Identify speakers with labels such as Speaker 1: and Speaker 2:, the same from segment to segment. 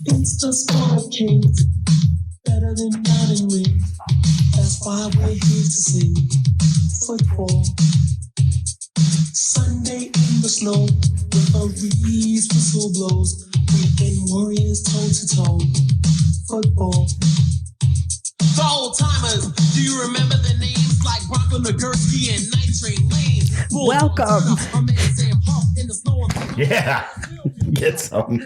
Speaker 1: It's the sport of kings, better than diamond rings. That's why we're here to sing football. Sunday in the snow, with a breeze whistle blows. Weekend warriors toe to toe. Football. For old timers, do you remember the names like Bronco Nagurski and Night Train Lane?
Speaker 2: Welcome.
Speaker 3: Yeah, get some.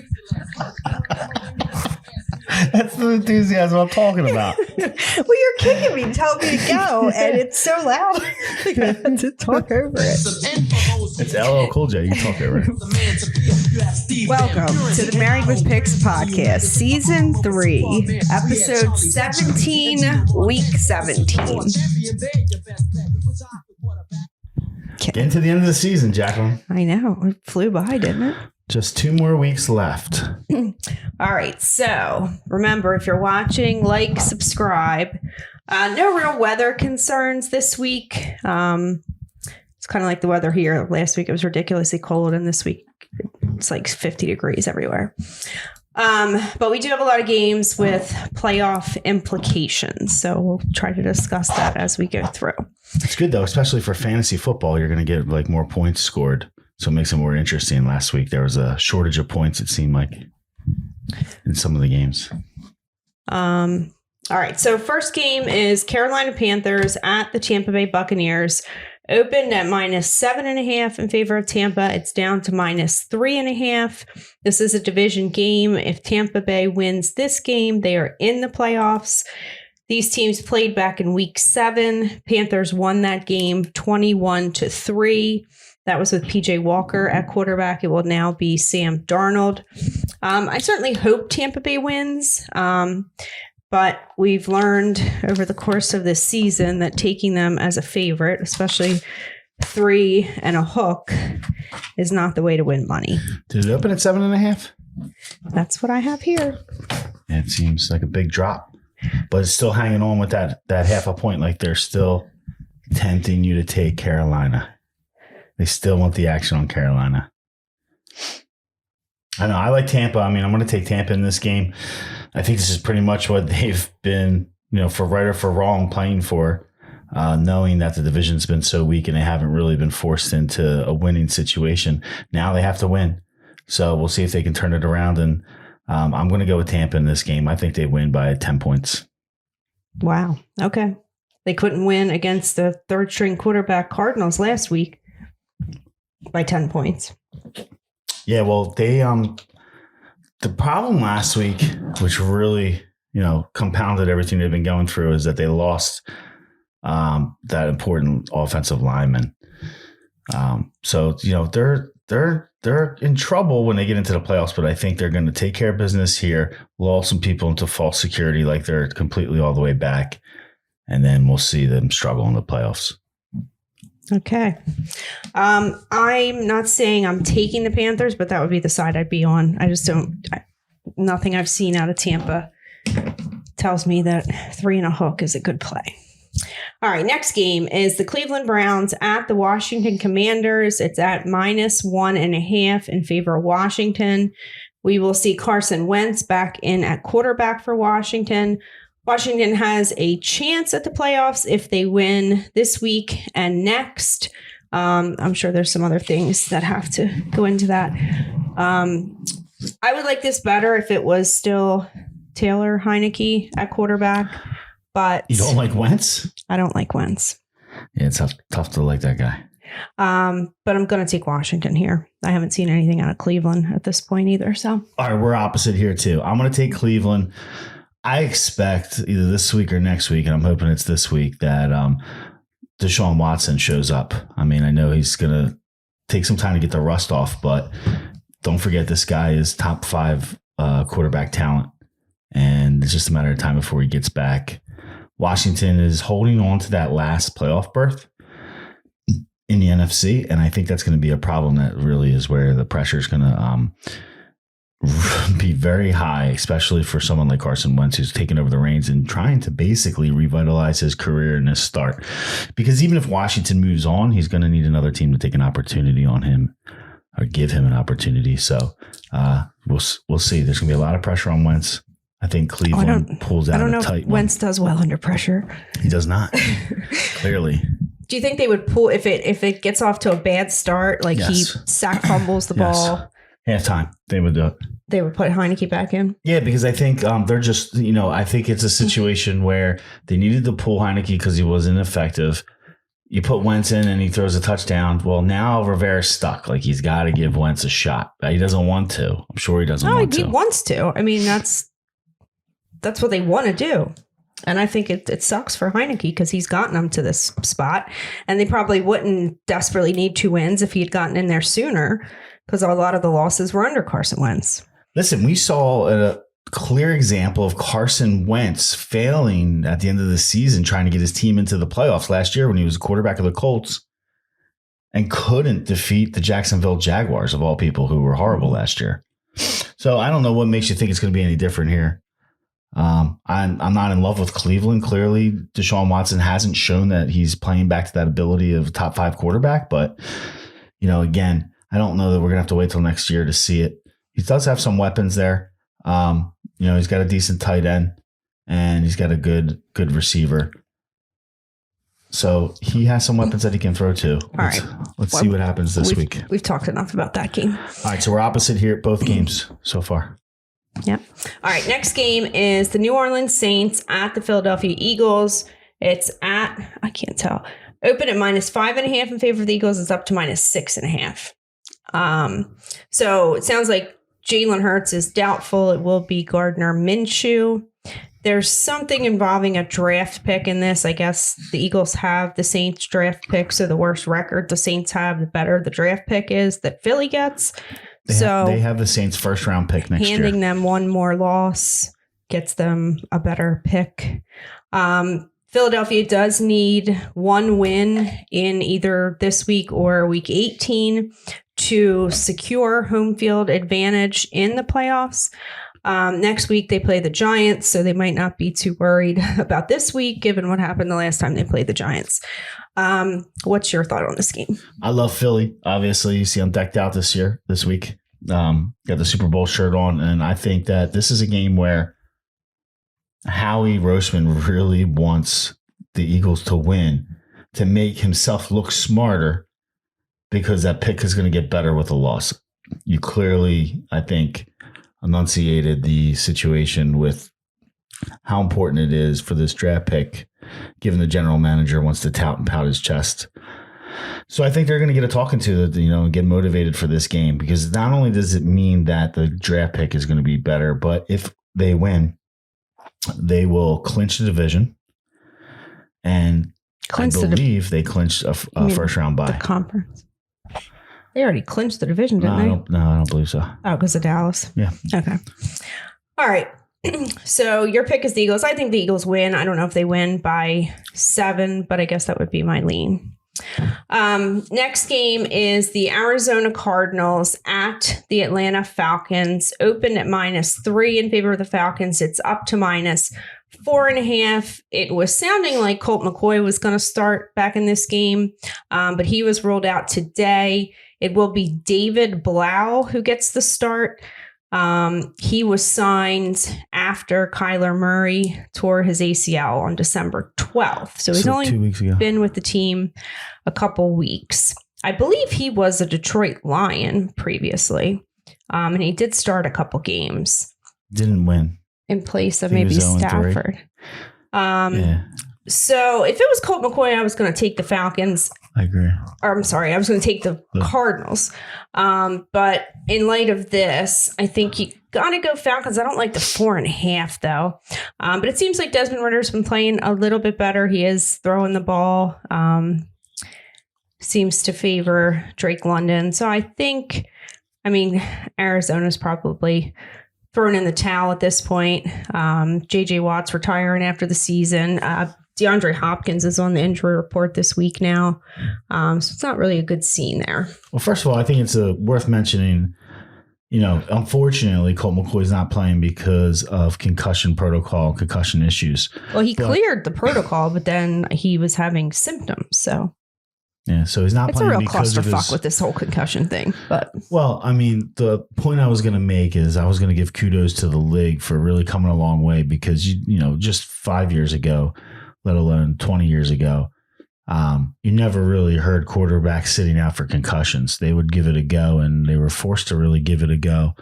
Speaker 3: That's the enthusiasm I'm talking about.
Speaker 2: Well, you're kicking me, telling me to go, and it's so loud. I have to talk over it.
Speaker 3: It's LL Cool J. You can talk over it.
Speaker 2: Welcome to the Married with Picks podcast, season 3, episode 17, week 17.
Speaker 3: Getting to the end of the season, Jaclyn.
Speaker 2: I know. It flew by, didn't it?
Speaker 3: Just 2 more weeks left.
Speaker 2: All right. So remember, if you're watching, like, subscribe. No real weather concerns this week. It's kind of like the weather here. Last week it was ridiculously cold, and this week it's like 50 degrees everywhere. But we do have a lot of games with playoff implications. So we'll try to discuss that as we go through.
Speaker 3: It's good, though, especially for fantasy football. You're going to get like more points scored. So it makes it more interesting. Last week, there was a shortage of points, it seemed like, in some of the games.
Speaker 2: All right. So first game is Carolina Panthers at the Tampa Bay Buccaneers. Opened at -7.5 in favor of Tampa. It's down to -3.5. This is a division game. If Tampa Bay wins this game, they are in the playoffs. These teams played back in week 7. Panthers won that game 21-3. That was with PJ Walker at quarterback. It will now be Sam Darnold. I certainly hope Tampa Bay wins. But we've learned over the course of this season that taking them as a favorite, especially 3 and a hook, is not the way to win money.
Speaker 3: Did it open at 7.5?
Speaker 2: That's what I have here.
Speaker 3: It seems like a big drop, but it's still hanging on with that half a point. Like they're still tempting you to take Carolina. They still want the action on Carolina. I know. I like Tampa. I mean, I'm going to take Tampa in this game. I think this is pretty much what they've been, for right or for wrong, playing for, knowing that the division's been so weak and they haven't really been forced into a winning situation. Now they have to win. So we'll see if they can turn it around. And I'm going to go with Tampa in this game. I think they win by 10 points.
Speaker 2: Wow. Okay. They couldn't win against the third-string quarterback Cardinals last week by 10 points.
Speaker 3: Yeah, well, they the problem last week, which really, compounded everything they've been going through, is that they lost that important offensive lineman. So, they're in trouble when they get into the playoffs, but I think they're going to take care of business here, lull some people into false security like they're completely all the way back, and then we'll see them struggle in the playoffs.
Speaker 2: Okay. I'm not saying I'm taking the Panthers, but that would be the side I'd be on. I just nothing I've seen out of Tampa tells me that 3 and a hook is a good play. All right. Next game is the Cleveland Browns at the Washington Commanders. It's at -1.5 in favor of Washington. We will see Carson Wentz back in at quarterback for Washington. Washington has a chance at the playoffs if they win this week and next. I'm sure there's some other things that have to go into that. I would like this better if it was still Taylor Heineke at quarterback, but
Speaker 3: you don't like Wentz?
Speaker 2: I don't like Wentz.
Speaker 3: Yeah, it's tough to like that guy.
Speaker 2: But I'm going to take Washington here. I haven't seen anything out of Cleveland at this point either. So,
Speaker 3: all right, we're opposite here too. I'm going to take Cleveland. I expect either this week or next week, and I'm hoping it's this week, that Deshaun Watson shows up. I mean, I know he's going to take some time to get the rust off, but don't forget this guy is top 5 quarterback talent, and it's just a matter of time before he gets back. Washington is holding on to that last playoff berth in the NFC, and I think that's going to be a problem. That really is where the pressure is going to be very high, especially for someone like Carson Wentz, who's taken over the reins and trying to basically revitalize his career in this start. Because even if Washington moves on, he's going to need another team to take an opportunity on him or give him an opportunity. So we'll see. There's going to be a lot of pressure on Wentz. I think Cleveland pulls out
Speaker 2: I don't know
Speaker 3: a tight
Speaker 2: if Wentz does well under pressure.
Speaker 3: He does not, clearly.
Speaker 2: Do you think they would pull if it gets off to a bad start, like he fumbles the ball?
Speaker 3: Halftime, they would do it.
Speaker 2: They would put Heineke back in?
Speaker 3: Yeah, because I think they're just, I think it's a situation where they needed to pull Heineke because he was ineffective. You put Wentz in and he throws a touchdown. Well, now Rivera's stuck. Like, he's got to give Wentz a shot. He doesn't want to. I'm sure he doesn't want to.
Speaker 2: He wants to. I mean, that's what they want to do. And I think it sucks for Heineke because he's gotten them to this spot. And they probably wouldn't desperately need 2 wins if he had gotten in there sooner because a lot of the losses were under Carson Wentz.
Speaker 3: Listen, we saw a clear example of Carson Wentz failing at the end of the season trying to get his team into the playoffs last year when he was a quarterback of the Colts and couldn't defeat the Jacksonville Jaguars, of all people, who were horrible last year. So I don't know what makes you think it's going to be any different here. I'm not in love with Cleveland. Clearly, Deshaun Watson hasn't shown that he's playing back to that ability of a top 5 quarterback. But, again, I don't know that we're going to have to wait till next year to see it. He does have some weapons there. He's got a decent tight end and he's got a good receiver. So he has some weapons that he can throw too. Let's see what happens this week.
Speaker 2: We've talked enough about that game.
Speaker 3: All right, so we're opposite here at both games so far.
Speaker 2: Yep. All right, next game is the New Orleans Saints at the Philadelphia Eagles. It's at, I can't tell, open at -5.5 in favor of the Eagles. It's up to -6.5. So it sounds like Jalen Hurts is doubtful. It will be Gardner Minshew. There's something involving a draft pick in this. I guess the Eagles have the Saints draft pick, so the worse record the Saints have, the better the draft pick is that Philly gets. They have the Saints first round pick next year. Handing them one more loss gets them a better pick. Philadelphia does need 1 win in either this week or week 18 to secure home field advantage in the playoffs. Next week, they play the Giants, so they might not be too worried about this week, given what happened the last time they played the Giants. What's your thought on this game?
Speaker 3: I love Philly. Obviously, you see I'm decked out this week. Got the Super Bowl shirt on, and I think that this is a game where Howie Roseman really wants the Eagles to win to make himself look smarter because that pick is going to get better with a loss. You clearly, I think, enunciated the situation with how important it is for this draft pick, given the general manager wants to tout and pout his chest. So I think they're going to get a talking to, and get motivated for this game, because not only does it mean that the draft pick is going to be better, but if they win, they will clinch the division, and I believe they clinched a first round bye.
Speaker 2: The conference. They already clinched the division, didn't they?
Speaker 3: No, I don't believe so.
Speaker 2: Oh, because of Dallas?
Speaker 3: Yeah.
Speaker 2: Okay. All right. So your pick is the Eagles. I think the Eagles win. I don't know if they win by 7, but I guess that would be my lean. Next game is the Arizona Cardinals at the Atlanta Falcons. Open at -3 in favor of the Falcons. It's up to -4.5. It was sounding like Colt McCoy was going to start back in this game, but he was ruled out today. It will be David Blau who gets the start. He was signed after Kyler Murray tore his ACL on December 12th. So he's only
Speaker 3: 2 weeks ago.
Speaker 2: Been with the team a couple weeks. I believe he was a Detroit Lion previously. And he did start a couple games.
Speaker 3: Didn't win.
Speaker 2: In place of maybe Stafford.
Speaker 3: Yeah.
Speaker 2: So if it was Colt McCoy, I was going to take the Falcons.
Speaker 3: I agree.
Speaker 2: Or I'm sorry, I was going to take the Cardinals. But in light of this, I think you got to go Falcons. I don't like the 4.5 though. But it seems like Desmond Ritter's been playing a little bit better. He is throwing the ball. Seems to favor Drake London. So I think, Arizona's probably thrown in the towel at this point. J.J. Watt's retiring after the season. DeAndre Hopkins is on the injury report this week now. So it's not really a good scene there.
Speaker 3: Well, first of all, I think it's worth mentioning, unfortunately, Colt McCoy's not playing because of concussion protocol, concussion issues.
Speaker 2: Well, he cleared the protocol, but then he was having symptoms. So
Speaker 3: Yeah, so he's not
Speaker 2: It's a
Speaker 3: playing
Speaker 2: real
Speaker 3: because of
Speaker 2: clusterfuck
Speaker 3: his,
Speaker 2: with this whole concussion thing. But
Speaker 3: well, I mean, the point I was going to make is I was going to give kudos to the league for really coming a long way because, you know, just 5 years ago, let alone 20 years ago, you never really heard quarterbacks sitting out for concussions. They would give it a go, and they were forced to really give it a go.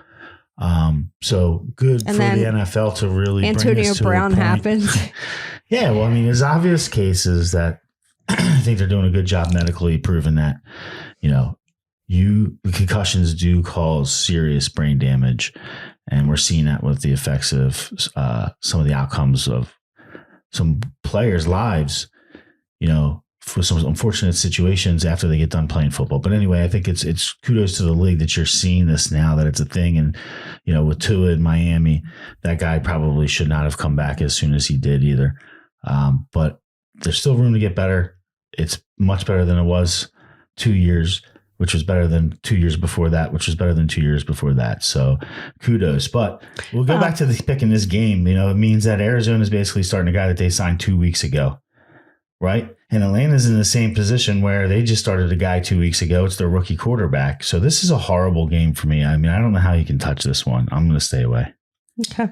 Speaker 3: So good
Speaker 2: And
Speaker 3: for the
Speaker 2: then
Speaker 3: NFL to really
Speaker 2: Antonio
Speaker 3: bring us to
Speaker 2: Brown
Speaker 3: a point.
Speaker 2: happened.
Speaker 3: Yeah, well, I mean, there's obvious cases that I think they're doing a good job medically proving that, you know, concussions do cause serious brain damage, and we're seeing that with the effects of some of the outcomes of some players' lives, you know, for some unfortunate situations after they get done playing football. But anyway, I think it's kudos to the league that you're seeing this now, that it's a thing. And, you know, with Tua in Miami, that guy probably should not have come back as soon as he did either. But there's still room to get better. It's much better than it was 2 years, which was better than 2 years before that, which was better than 2 years before that. So kudos. But we'll go back to the pick in this game. You know, it means that Arizona is basically starting a guy that they signed 2 weeks ago, right? And Atlanta's in the same position where they just started a guy 2 weeks ago. It's their rookie quarterback. So this is a horrible game for me. I mean, I don't know how you can touch this one. I'm going to stay away.
Speaker 2: Okay.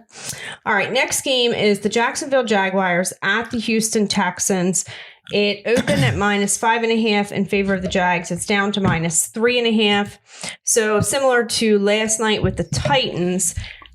Speaker 2: All right. Next game is the Jacksonville Jaguars at the Houston Texans. It opened at -5.5 in favor of the Jags. It's down to -3.5. So similar to last night with the Titans,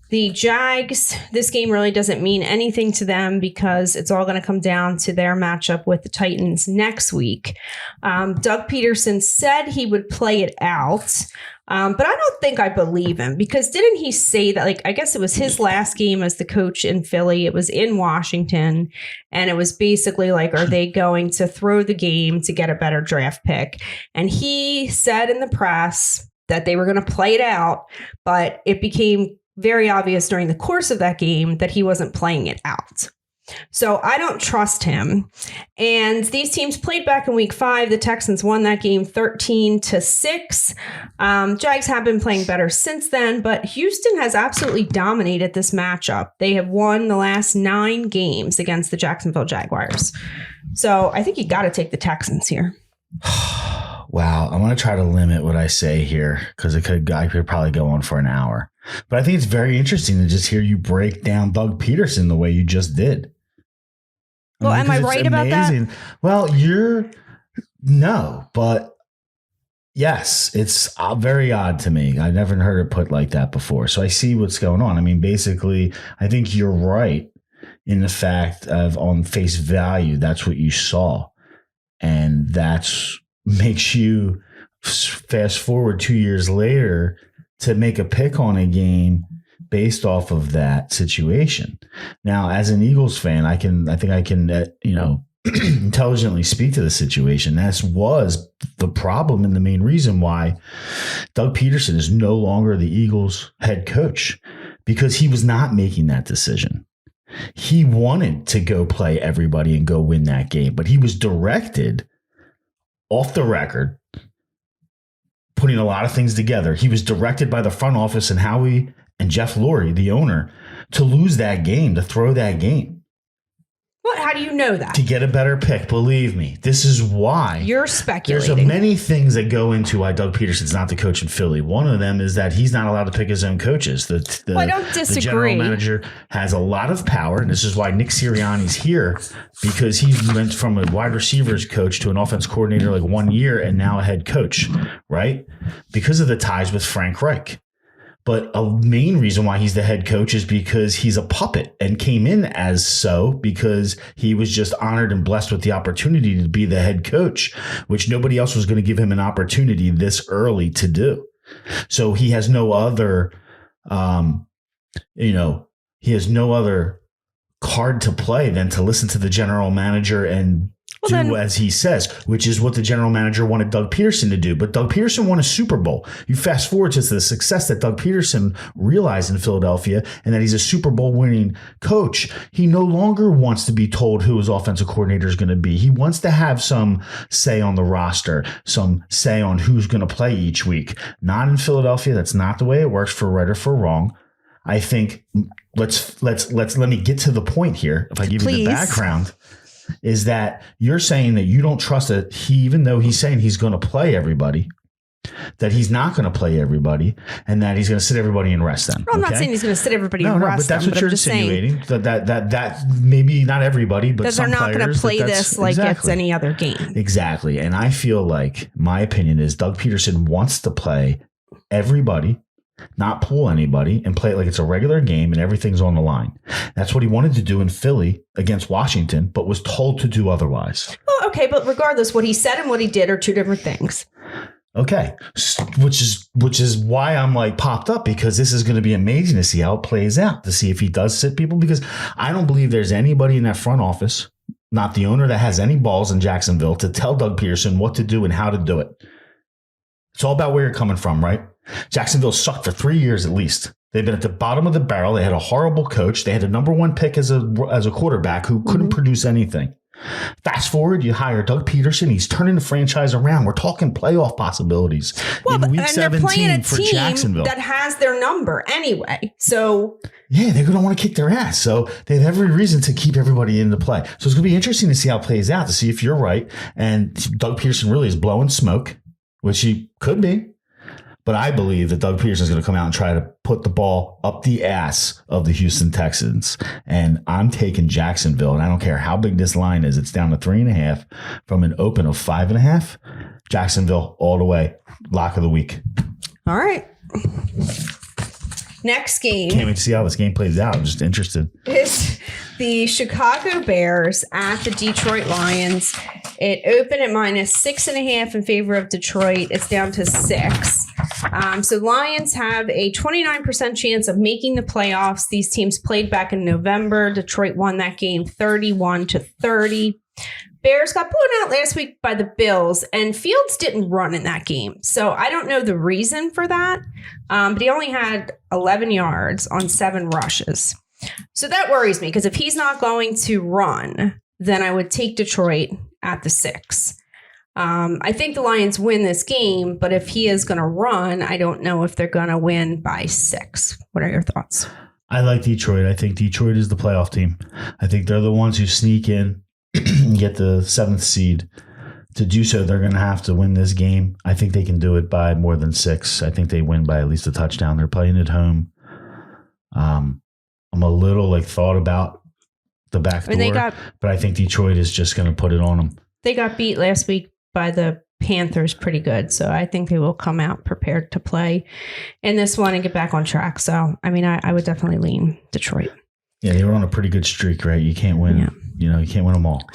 Speaker 2: the Jags, this game really doesn't mean anything to them because it's all going to come down to their matchup with the Titans next week. Doug Peterson said he would play it out. But I don't think I believe him because didn't he say that, like, I guess it was his last game as the coach in Philly. It was in Washington. And it was basically like, are they going to throw the game to get a better draft pick? And he said in the press that they were going to play it out, but it became very obvious during the course of that game that he wasn't playing it out. So I don't trust him. And these teams played back in week 5. The Texans won that game 13-6. Jags have been playing better since then, but Houston has absolutely dominated this matchup. They have won the last 9 games against the Jacksonville Jaguars. So I think you got to take the Texans here.
Speaker 3: Wow. I'm going to try to limit what I say here because I could probably go on for an hour. But I think it's very interesting to just hear you break down Doug Peterson the way you just did.
Speaker 2: Well, am I right about that?
Speaker 3: Well, no, but yes, it's very odd to me. I never heard it put like that before. So I see what's going on. I mean, basically, I think you're right in the fact of on face value, that's what you saw. And that's makes you fast forward 2 years later to make a pick on a game based off of that situation. Now, as an Eagles fan, I think I can intelligently speak to the situation. That was the problem and the main reason why Doug Peterson is no longer the Eagles head coach, because he was not making that decision. He wanted to go play everybody and go win that game, but he was directed off the record, putting a lot of things together. He was directed by the front office and Howie and Jeff Lurie, the owner, to lose that game, to throw that game.
Speaker 2: What? How do you know that?
Speaker 3: To get a better pick. Believe me, this is why.
Speaker 2: You're speculating.
Speaker 3: There's many things that go into why Doug Peterson's not the coach in Philly. One of them is that he's not allowed to pick his own coaches.
Speaker 2: I don't disagree.
Speaker 3: The general manager has a lot of power, and this is why Nick Sirianni's here, because he went from a wide receivers coach to an offense coordinator like 1 year and now a head coach, right? Because of the ties with Frank Reich. But a main reason why he's the head coach is because he's a puppet and came in as so because he was just honored and blessed with the opportunity to be the head coach, which nobody else was going to give him an opportunity this early to do. So he has no other, he has no other card to play than to listen to the general manager and do as he says, which is what the general manager wanted Doug Peterson to do. But Doug Peterson won a Super Bowl. You fast forward to the success that Doug Peterson realized in Philadelphia and that he's a Super Bowl winning coach. He no longer wants to be told who his offensive coordinator is going to be. He wants to have some say on the roster, some say on who's going to play each week. Not in Philadelphia. That's not the way it works, for right or for wrong. I think let me get to the point here. If I give you the background. is that you're saying that you don't trust that even though he's saying he's going to play everybody, that he's not going to play everybody, and that he's going to sit everybody and rest them.
Speaker 2: Well, I'm not saying he's going to sit everybody and rest
Speaker 3: but that's
Speaker 2: them,
Speaker 3: what you're insinuating. That maybe not everybody, but some players. That they're not going to play this like it's any other game. Exactly. And I feel like my opinion is Doug Peterson wants to play everybody, not pull anybody, and play it like it's a regular game and everything's on the line. That's what he wanted to do in Philly against Washington, but was told to do otherwise.
Speaker 2: Well, okay, but regardless, what he said and what he did are two different things.
Speaker 3: Okay, which is why I'm like popped up, because this is going to be amazing to see how it plays out, to see if he does sit people, because I don't believe there's anybody in that front office, not the owner, that has any balls in Jacksonville to tell Doug Peterson what to do and how to do it. It's all about where you're coming from, right? Jacksonville sucked for 3 years at least. They've been at the bottom of the barrel. They had a horrible coach. They had a number one pick as a quarterback who couldn't produce anything. Fast forward, you hire Doug Peterson. He's turning the franchise around. We're talking playoff possibilities in week 17 for Jacksonville.
Speaker 2: That has their number anyway. So
Speaker 3: yeah, they're going to want to kick their ass. So they have every reason to keep everybody into play. So it's going to be interesting to see how it plays out, to see if you're right. And Doug Peterson really is blowing smoke, which he could be. But I believe that Doug Peterson is going to come out and try to put the ball up the ass of the Houston Texans. And I'm taking Jacksonville, and I don't care how big this line is. It's down to 3.5 from an open of 5.5. Jacksonville all the way. Lock of the week.
Speaker 2: All right. Next game.
Speaker 3: Can't wait to see how this game plays out. I'm just interested.
Speaker 2: It's the Chicago Bears at the Detroit Lions. It opened at -6.5 in favor of Detroit. It's down to 6. So Lions have a 29% chance of making the playoffs. These teams played back in November. Detroit won that game 31-30. Bears got blown out last week by the Bills, and Fields didn't run in that game. So I don't know the reason for that, but he only had 11 yards on 7 rushes. So that worries me, because if he's not going to run, then I would take Detroit at the 6. I think the Lions win this game, but if he is going to run, I don't know if they're going to win by 6. What are your thoughts?
Speaker 3: I like Detroit. I think Detroit is the playoff team. I think they're the ones who sneak in and get the 7th seed. To do so, they're going to have to win this game. I think they can do it by more than 6. I think they win by at least a touchdown. They're playing at home. I'm a little thought about the back door, but I think Detroit is just going to put it on them.
Speaker 2: They got beat last week by the Panthers pretty good, so I think they will come out prepared to play in this one and get back on track. So, I mean, I would definitely lean Detroit.
Speaker 3: Yeah, they were on a pretty good streak, right? You can't win. Yeah. You can't win them all.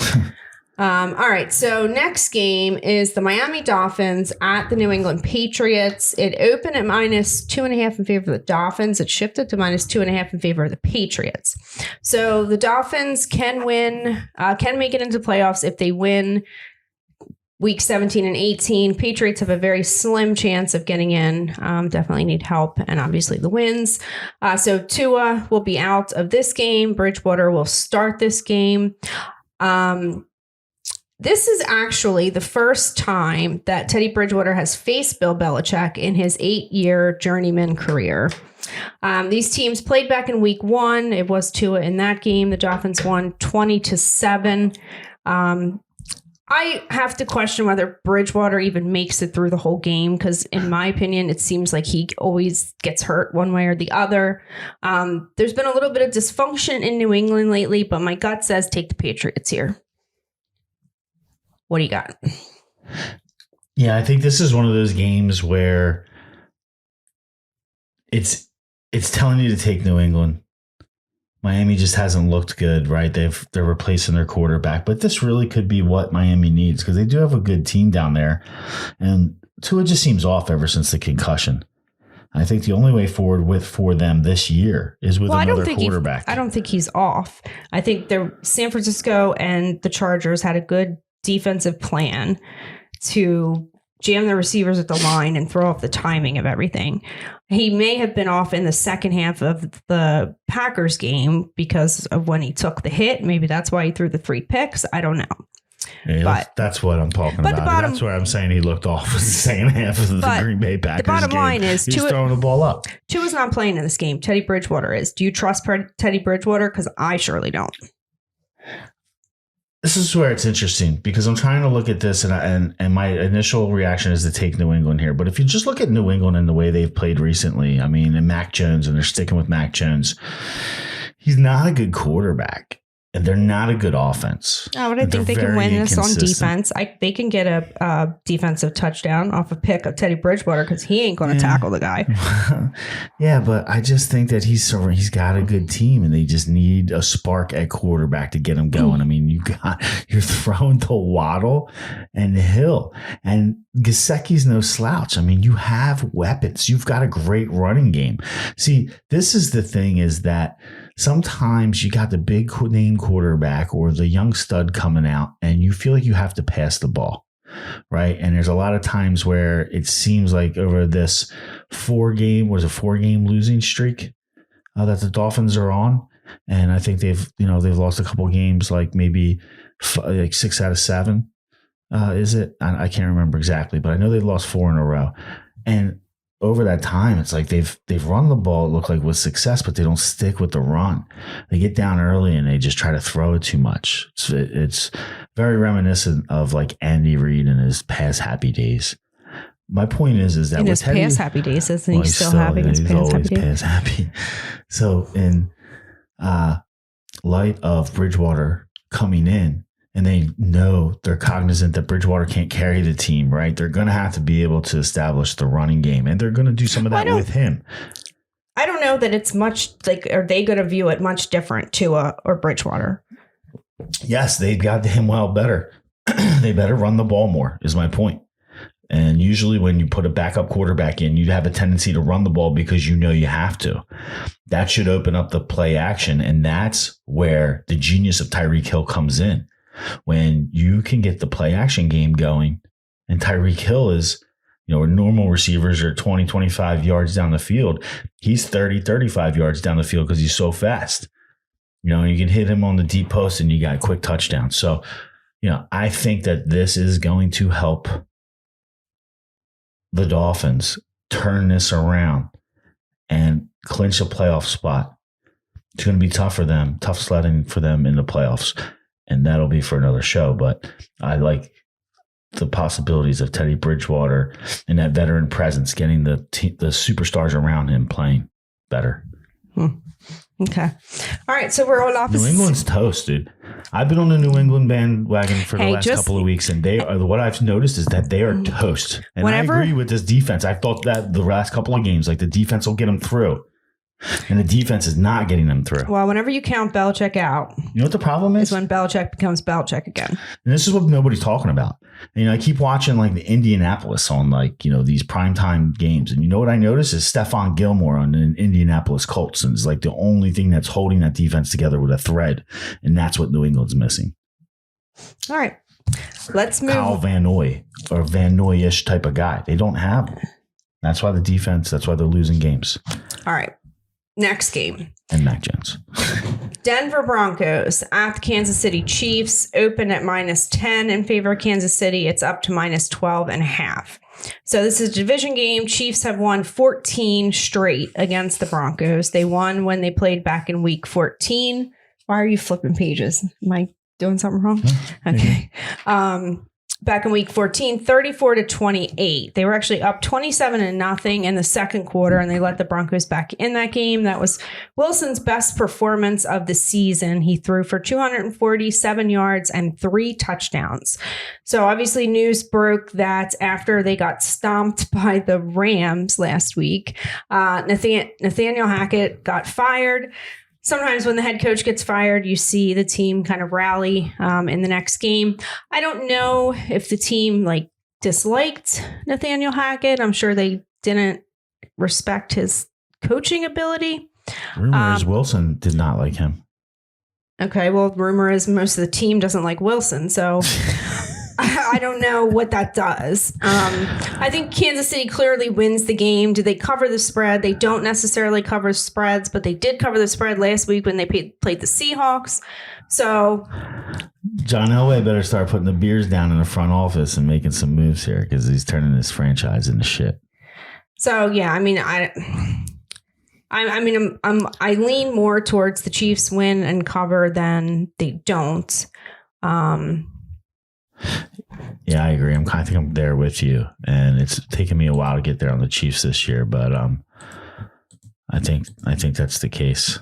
Speaker 2: All right. So next game is the Miami Dolphins at the New England Patriots. It opened at -2.5 in favor of the Dolphins. It shifted to -2.5 in favor of the Patriots. So the Dolphins can win, can make it into playoffs if they win week 17 and 18. Patriots have a very slim chance of getting in. Definitely need help, and obviously the wins. So Tua will be out of this game. Bridgewater will start this game. This is actually the first time that Teddy Bridgewater has faced Bill Belichick in his 8-year journeyman career. These teams played back in week 1. It was Tua in that game. The Dolphins won 20-7. I have to question whether Bridgewater even makes it through the whole game, because in my opinion, it seems like he always gets hurt one way or the other. There's been a little bit of dysfunction in New England lately, but my gut says take the Patriots here. What do you got?
Speaker 3: Yeah, I think this is one of those games where it's telling you to take New England. Miami just hasn't looked good, right? They're replacing their quarterback, but this really could be what Miami needs, because they do have a good team down there, and Tua just seems off ever since the concussion. I think the only way forward for them this year is with another quarterback.
Speaker 2: I don't think he's off. I think San Francisco and the Chargers had a good defensive plan to jam the receivers at the line and throw off the timing of everything. He may have been off in the second half of the Packers game because of when he took the hit. Maybe that's why he threw the 3 picks. I don't know.
Speaker 3: Yeah, that's what I'm talking about. That's where I'm saying he looked off in the second half of the Green Bay Packers game.
Speaker 2: The bottom line is
Speaker 3: he's throwing the ball up.
Speaker 2: Tua's not playing in this game. Teddy Bridgewater is. Do you trust Teddy Bridgewater? Because I surely don't.
Speaker 3: This is where it's interesting because I'm trying to look at this and my initial reaction is to take New England here. But if you just look at New England and the way they've played recently, I mean, and Mac Jones, and they're sticking with Mac Jones, he's not a good quarterback. And they're not a good offense.
Speaker 2: Oh, but I think they can win this on defense. They can get a defensive touchdown off a pick of Teddy Bridgewater because he ain't going to tackle the guy.
Speaker 3: Yeah, but I just think that he's got a good team, and they just need a spark at quarterback to get him going. I mean, you're throwing to Waddle and Hill, and Gesicki's no slouch. I mean, you have weapons. You've got a great running game. See, this is the thing: is that sometimes you got the big name quarterback or the young stud coming out and you feel like you have to pass the ball, right? And there's a lot of times where it seems like over this 4-game losing streak that the Dolphins are on. And I think they've lost a couple games, like maybe like 6 out of 7. Is it? I can't remember exactly, but I know they've lost 4 in a row. And over that time, it's like they've run the ball, it looked like, with success, but they don't stick with the run. They get down early and they just try to throw it too much. It's very reminiscent of like Andy Reid in his past happy days. My point is that
Speaker 2: in his past happy days, isn't he still having his past happy days? Past happy.
Speaker 3: So in light of Bridgewater coming in, and they're cognizant that Bridgewater can't carry the team, right? They're going to have to be able to establish the running game, and they're going to do some of that with him.
Speaker 2: I don't know that it's much like, are they going to view it much different, Tua or Bridgewater?
Speaker 3: Yes, they got him well better. They better run the ball more, is my point. And usually when you put a backup quarterback in, you have a tendency to run the ball because you know you have to. That should open up the play action, and that's where the genius of Tyreek Hill comes in. When you can get the play action game going, and Tyreek Hill is, where normal receivers are 20, 25 yards down the field, he's 30, 35 yards down the field because he's so fast. You can hit him on the deep post and you got a quick touchdown. So, I think that this is going to help the Dolphins turn this around and clinch a playoff spot. It's going to be tough for them, tough sledding for them in the playoffs. And that'll be for another show. But I like the possibilities of Teddy Bridgewater and that veteran presence, getting the superstars around him playing better.
Speaker 2: Okay. All right. So we're all off.
Speaker 3: New England's toast, dude. I've been on the New England bandwagon for the last couple of weeks, and they are, what I've noticed is that they are toast. And I agree with this defense. I thought that the last couple of games, like, the defense will get them through. And the defense is not getting them through.
Speaker 2: Well, whenever you count Belichick out,
Speaker 3: you know what the problem is?
Speaker 2: Is when Belichick becomes Belichick again.
Speaker 3: And this is what nobody's talking about. And, I keep watching like the Indianapolis on these primetime games. And you know what I notice is Stephon Gilmore on the Indianapolis Colts. And it's like the only thing that's holding that defense together with a thread. And that's what New England's missing.
Speaker 2: All right. Let's move.
Speaker 3: Kyle Van Noy or Van Noy-ish type of guy. They don't have him. That's why they're losing games.
Speaker 2: All right. Next game.
Speaker 3: And Mac Jones.
Speaker 2: Denver Broncos at the Kansas City Chiefs, open at -10 in favor of Kansas City. It's up to -12.5. So this is a division game. Chiefs have won 14 straight against the Broncos. They won when they played back in week 14. Why are you flipping pages? Am I doing something wrong? No, okay. Back in week 14, 34-28. They were actually up 27-0 in the second quarter, and they let the Broncos back in that game. That was Wilson's best performance of the season. He threw for 247 yards and 3 touchdowns. So obviously news broke that after they got stomped by the Rams last week, Nathaniel Hackett got fired. Sometimes when the head coach gets fired, you see the team kind of rally in the next game. I don't know if the team disliked Nathaniel Hackett. I'm sure they didn't respect his coaching ability.
Speaker 3: Rumor is Wilson did not like him.
Speaker 2: Okay, well, rumor is most of the team doesn't like Wilson, so I don't know what that does. I think Kansas City clearly wins the game. Do they cover the spread? They don't necessarily cover spreads, but they did cover the spread last week when they played the Seahawks. So
Speaker 3: John Elway better start putting the beers down in the front office and making some moves here, because he's turning this franchise into shit.
Speaker 2: So yeah, I mean, I lean more towards the Chiefs win and cover than they don't.
Speaker 3: Yeah, I agree. I think I'm there with you, and it's taken me a while to get there on the Chiefs this year, but I think that's the case.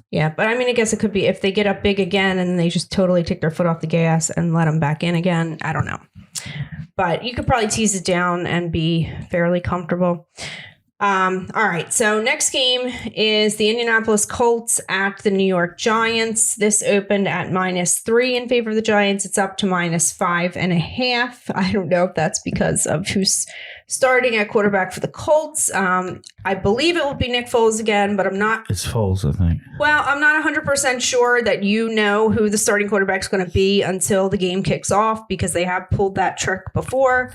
Speaker 2: Yeah, but I mean, I guess it could be if they get up big again and they just totally take their foot off the gas and let them back in again. I don't know. But you could probably tease it down and be fairly comfortable. All right, so next game is the Indianapolis Colts at the New York Giants. This opened at -3 in favor of the Giants. It's up to -5.5. I don't know if that's because of who's starting at quarterback for the Colts. I believe it will be Nick Foles again, but I'm not.
Speaker 3: It's Foles, I think.
Speaker 2: Well, I'm not 100% sure that you know who the starting quarterback is going to be until the game kicks off, because they have pulled that trick before.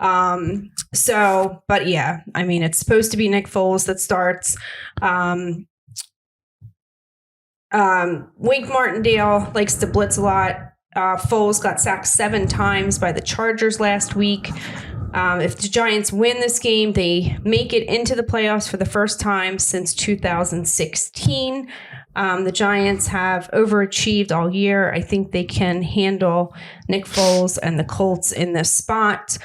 Speaker 2: But yeah, I mean, it's supposed to be Nick Foles that starts. Wink Martindale likes to blitz a lot. Foles got sacked 7 times by the Chargers last week. If the Giants win this game, they make it into the playoffs for the first time since 2016. The Giants have overachieved all year. I think they can handle Nick Foles and the Colts in this spot.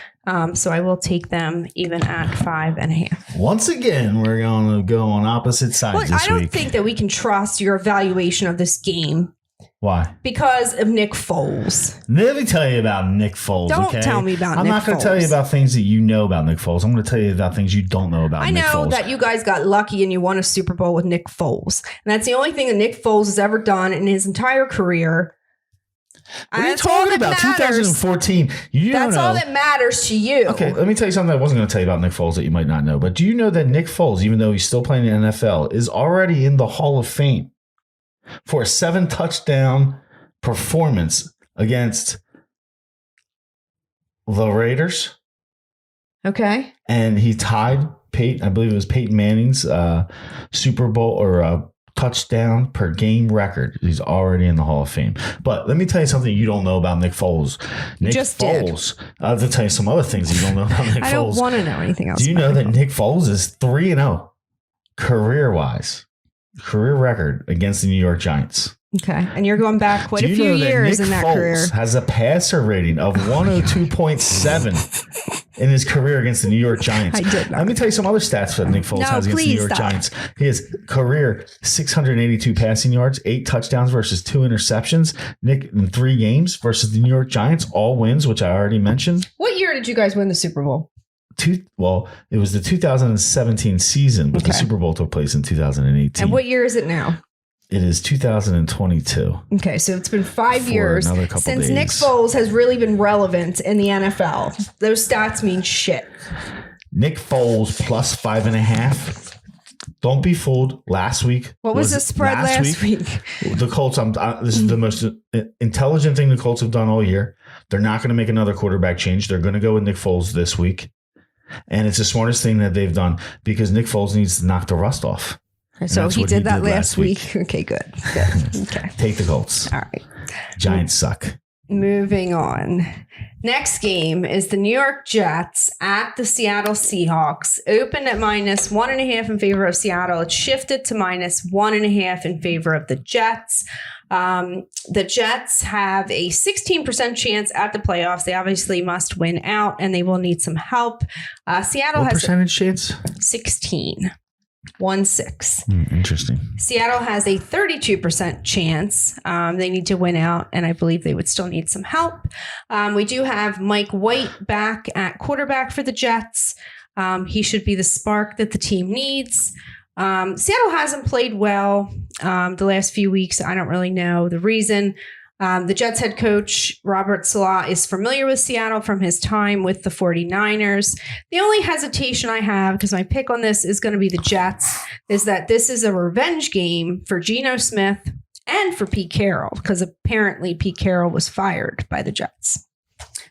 Speaker 2: So I will take them even at 5.5.
Speaker 3: Once again, we're going to go on opposite sides this week.
Speaker 2: I don't think that we can trust your evaluation of this game.
Speaker 3: Why?
Speaker 2: Because of Nick Foles.
Speaker 3: Let me tell you about Nick Foles.
Speaker 2: Don't tell me about Nick Foles.
Speaker 3: I'm not going to tell you about things that you know about Nick Foles. I'm going to tell you about things you don't know about Nick Foles.
Speaker 2: I know that you guys got lucky and you won a Super Bowl with Nick Foles. And that's the only thing that Nick Foles has ever done in his entire career.
Speaker 3: What are you talking about? 2014.
Speaker 2: That's all that matters to you.
Speaker 3: Okay, let me tell you something I wasn't going to tell you about Nick Foles that you might not know. But do you know that Nick Foles, even though he's still playing in the NFL, is already in the Hall of Fame for a 7-touchdown performance against the Raiders?
Speaker 2: Okay.
Speaker 3: And he tied I believe it was Peyton Manning's Super Bowl or touchdown per game record. He's already in the Hall of Fame. But let me tell you something you don't know about Nick Foles. Nick Foles. I have to tell you some other things you don't know about Nick Foles.
Speaker 2: I don't want to know anything else.
Speaker 3: Do you know that Nick Foles is 3-0 career-wise? Career record against the New York Giants.
Speaker 2: Okay. And you're going back quite a few years in that career.
Speaker 3: Nick Foles has a passer rating of 102.7 in his career against the New York Giants.
Speaker 2: I did not.
Speaker 3: Let me tell you some other stats that Nick Foles has against the New York Giants. He has career 682 passing yards, 8 touchdowns versus 2 interceptions. Nick in 3 games versus the New York Giants, all wins, which I already mentioned.
Speaker 2: What year did you guys win the Super Bowl?
Speaker 3: It was the 2017 season, but the Super Bowl took place in 2018.
Speaker 2: And what year is it now?
Speaker 3: It is 2022.
Speaker 2: Okay, so it's been 5 years since Nick Foles has really been relevant in the NFL. Those stats mean shit.
Speaker 3: Nick Foles plus 5.5. Don't be fooled. Last week.
Speaker 2: What was the spread last week?
Speaker 3: The Colts. This is the most intelligent thing the Colts have done all year. They're not going to make another quarterback change. They're going to go with Nick Foles this week. And it's the smartest thing that they've done because Nick Foles needs to knock the rust off.
Speaker 2: So he did that last week. Okay, good. Okay.
Speaker 3: Take the Colts.
Speaker 2: All right.
Speaker 3: Giants suck.
Speaker 2: Moving on. Next game is the New York Jets at the Seattle Seahawks. Opened at -1.5 in favor of Seattle. It shifted to -1.5 in favor of the Jets. The Jets have a 16% chance at the playoffs. They obviously must win out, and they will need some help. Seattle has
Speaker 3: percentage chance?
Speaker 2: 16. 1-6.
Speaker 3: Interesting.
Speaker 2: Seattle has a 32% chance. They need to win out, and I believe they would still need some help. We do have Mike White back at quarterback for the Jets. He should be the spark that the team needs. Seattle hasn't played well the last few weeks. I don't really know the reason. The Jets head coach, Robert Saleh, is familiar with Seattle from his time with the 49ers. The only hesitation I have, because my pick on this is going to be the Jets, is that this is a revenge game for Geno Smith and for Pete Carroll, because apparently Pete Carroll was fired by the Jets.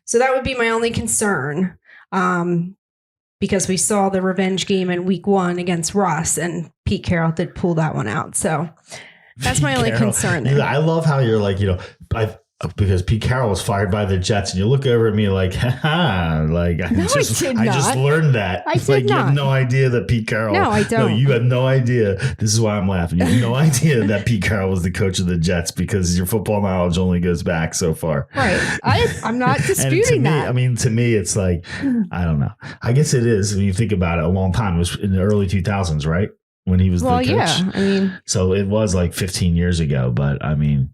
Speaker 2: So that would be my only concern, because we saw the revenge game in week 1 against Russ, and Pete Carroll did pull that one out. So that's my only concern there.
Speaker 3: I love how you're like, because Pete Carroll was fired by the Jets, and you look over at me like, haha, like I just learned that.
Speaker 2: I did
Speaker 3: like
Speaker 2: not.
Speaker 3: You have no idea that Pete Carroll.
Speaker 2: No, I don't.
Speaker 3: No, you have no idea. This is why I'm laughing. You have no idea that Pete Carroll was the coach of the Jets because your football knowledge only goes back so far.
Speaker 2: Right. I'm not disputing that.
Speaker 3: I mean, to me, it's like, I don't know. I guess it is when you think about it. A long time. It was in the early 2000s, right? When he was the coach.
Speaker 2: Yeah. I mean,
Speaker 3: so it was like 15 years ago, but I mean.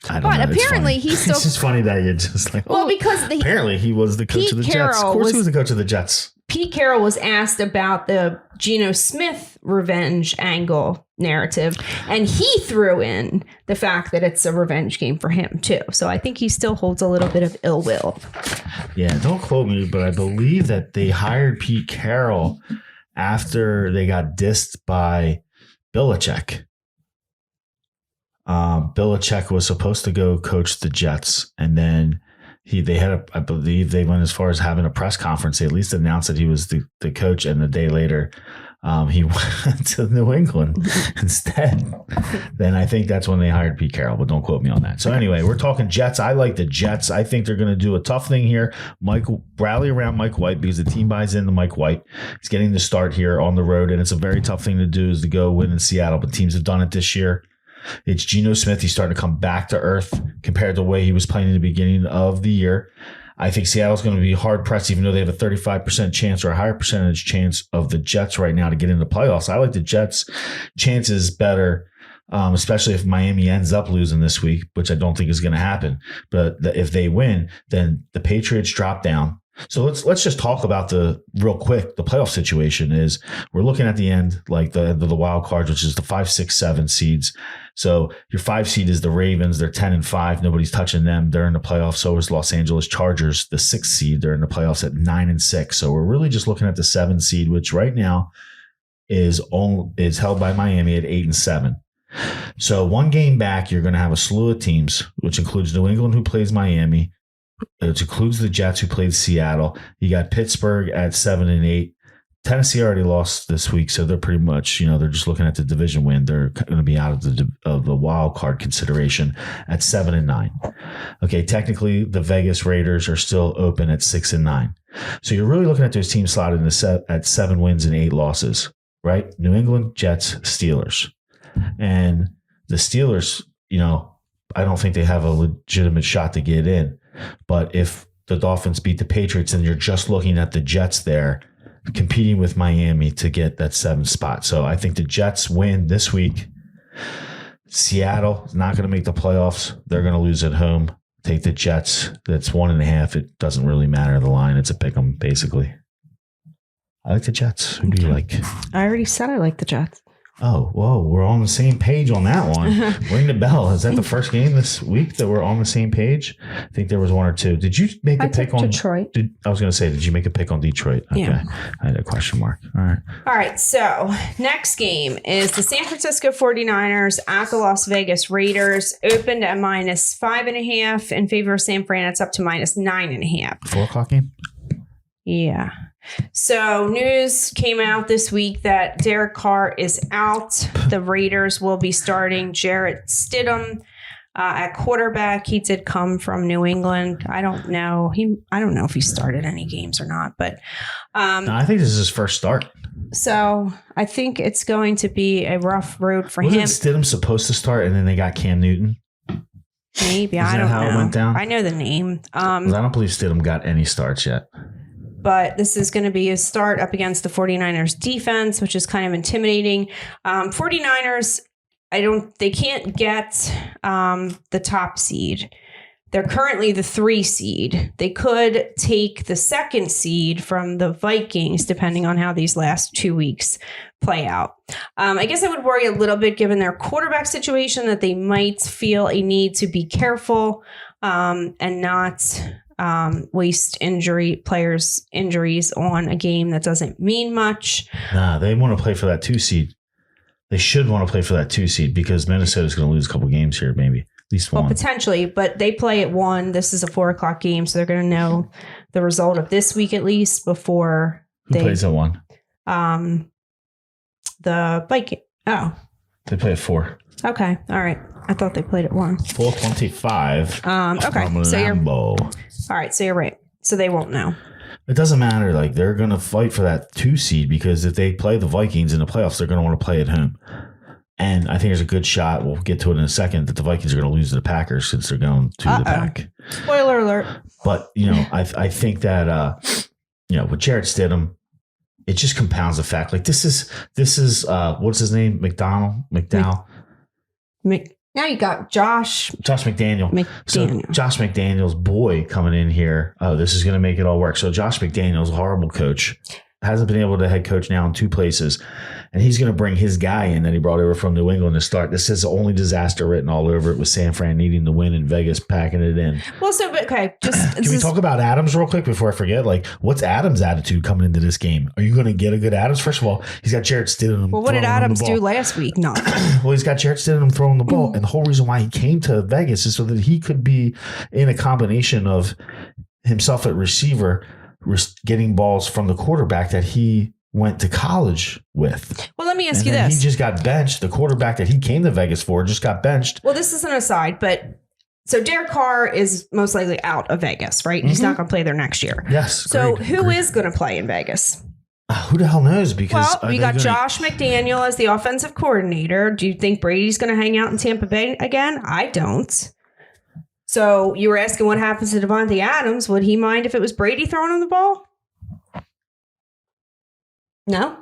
Speaker 3: I don't know.
Speaker 2: Apparently he's still.
Speaker 3: It's just funny that you're just like,
Speaker 2: because
Speaker 3: apparently he was the coach of the Jets. Of course, he was the coach of the Jets.
Speaker 2: Pete Carroll was asked about the Geno Smith revenge angle narrative, and he threw in the fact that it's a revenge game for him too. So I think he still holds a little bit of ill will.
Speaker 3: Yeah, don't quote me, but I believe that they hired Pete Carroll after they got dissed by Belichick. Belichick was supposed to go coach the Jets, and then I believe they went as far as having a press conference. They at least announced that he was the coach, and the day later, he went to New England instead. Then I think that's when they hired Pete Carroll, but don't quote me on that. So anyway, we're talking Jets. I like the Jets. I think they're going to do a tough thing here. Rally around Mike White because the team buys into Mike White. He's getting the start here on the road, and it's a very tough thing to do is to go win in Seattle, but teams have done it this year. It's Geno Smith. He's starting to come back to earth compared to the way he was playing in the beginning of the year. I think Seattle's going to be hard pressed, even though they have a 35% chance or a higher percentage chance of the Jets right now to get into the playoffs. I like the Jets' chances better, especially if Miami ends up losing this week, which I don't think is going to happen. But if they win, then the Patriots drop down. So let's just talk about the playoff situation is we're looking at the end, like the end of the wild cards, which is the 5, 6, 7 seeds. So your 5 seed is the Ravens. They're 10-5. Nobody's touching them. They're in the playoffs. So is Los Angeles Chargers, the 6th seed. They're in the playoffs at 9-6. So we're really just looking at the 7 seed, which right now is held by Miami at 8-7. So one game back, you're going to have a slew of teams, which includes New England, who plays Miami. It includes the Jets, who played Seattle. You got Pittsburgh at 7-8. Tennessee already lost this week, so they're pretty much, they're just looking at the division win. They're going to be out of the wild card consideration at 7-9. Okay, technically the Vegas Raiders are still open at 6-9. So you're really looking at those teams slotted at 7 wins and 8 losses, right? New England, Jets, Steelers, and the Steelers. I don't think they have a legitimate shot to get in. But if the Dolphins beat the Patriots, then you're just looking at the Jets there competing with Miami to get that 7th spot. So I think the Jets win this week. Seattle is not going to make the playoffs. They're going to lose at home. Take the Jets. That's 1.5. It doesn't really matter the line. It's a pick 'em, basically. I like the Jets. Who do you like?
Speaker 2: I already said I like the Jets.
Speaker 3: Oh, whoa. We're on the same page on that one. Ring the bell. Is that the first game this week that we're on the same page? I think there was 1 or 2. Did you make a pick on
Speaker 2: Detroit?
Speaker 3: I was going to say, did you make a pick on Detroit? Okay. Yeah. I had a question mark. All right. So
Speaker 2: next game is the San Francisco 49ers at the Las Vegas Raiders. Opened at -5.5 in favor of San Fran. It's up to -9.5.
Speaker 3: 4:00 game?
Speaker 2: Yeah. So news came out this week that Derek Carr is out. The Raiders will be starting Jarrett Stidham at quarterback. He did come from New England. I don't know. I don't know if he started any games or not, but
Speaker 3: no, I think this is his first start.
Speaker 2: So I think it's going to be a rough road for him.
Speaker 3: Wasn't Stidham supposed to start and then they got Cam Newton?
Speaker 2: Maybe. I don't know.
Speaker 3: How it went down?
Speaker 2: I know the name.
Speaker 3: I don't believe Stidham got any starts yet.
Speaker 2: But this is going to be a start up against the 49ers defense, which is kind of intimidating. 49ers, they can't get the top seed. They're currently the 3 seed. They could take the 2nd seed from the Vikings, depending on how these last 2 weeks play out. I guess I would worry a little bit given their quarterback situation that they might feel a need to be careful and not waste players' injuries on a game that doesn't mean much.
Speaker 3: Nah, they want to play for that 2 seed. They should want to play for that 2 seed because Minnesota's going to lose a couple games here, maybe. At least one.
Speaker 2: Well, potentially, but they play at 1. This is a 4:00 game, so they're going to know the result of this week at least before
Speaker 3: Who plays at 1?
Speaker 2: The Vikings. Oh.
Speaker 3: They play at 4.
Speaker 2: Okay. All right. I thought they played at 1.
Speaker 3: 4:25.
Speaker 2: Okay.
Speaker 3: From
Speaker 2: So you're
Speaker 3: Lambeau.
Speaker 2: all right. So you're right. So they won't know.
Speaker 3: It doesn't matter. Like, they're going to fight for that 2 seed because if they play the Vikings in the playoffs, they're going to want to play at home. And I think there's a good shot, we'll get to it in a second, that the Vikings are going to lose to the Packers since they're going to the Pack.
Speaker 2: Spoiler alert.
Speaker 3: But, I think that, with Jarrett Stidham, it just compounds the fact. Like, this is what's his name? McDowell?
Speaker 2: Now you got Josh
Speaker 3: McDaniel. So Josh McDaniel's boy coming in here. Oh, this is going to make it all work. So Josh McDaniel's a horrible coach. Hasn't been able to head coach now in 2 places. And he's going to bring his guy in that he brought over from New England to start. This is only disaster written all over it with San Fran needing to win and Vegas packing it in.
Speaker 2: Well, so, okay.
Speaker 3: Can we talk about Adams real quick before I forget? Like, what's Adams' attitude coming into this game? Are you going to get a good Adams? First of all, he's got Jarrett Stidham.
Speaker 2: Well, what did Adams do last week? No.
Speaker 3: Well, he's got Jarrett Stidham throwing the ball. And the whole reason why he came to Vegas is so that he could be in a combination of himself at receiver, getting balls from the quarterback that he went to college with.
Speaker 2: Well, let me ask you this.
Speaker 3: He just got benched. The quarterback that he came to Vegas for just got benched.
Speaker 2: Well, this is an aside, but so Derek Carr is most likely out of Vegas, right? He's not going to play there next year.
Speaker 3: Yes.
Speaker 2: So who is going to play in Vegas?
Speaker 3: Who the hell knows? Because
Speaker 2: you got Josh McDaniel as the offensive coordinator. Do you think Brady's going to hang out in Tampa Bay again? I don't. So you were asking what happens to Devontae Adams. Would he mind if it was Brady throwing him the ball? No?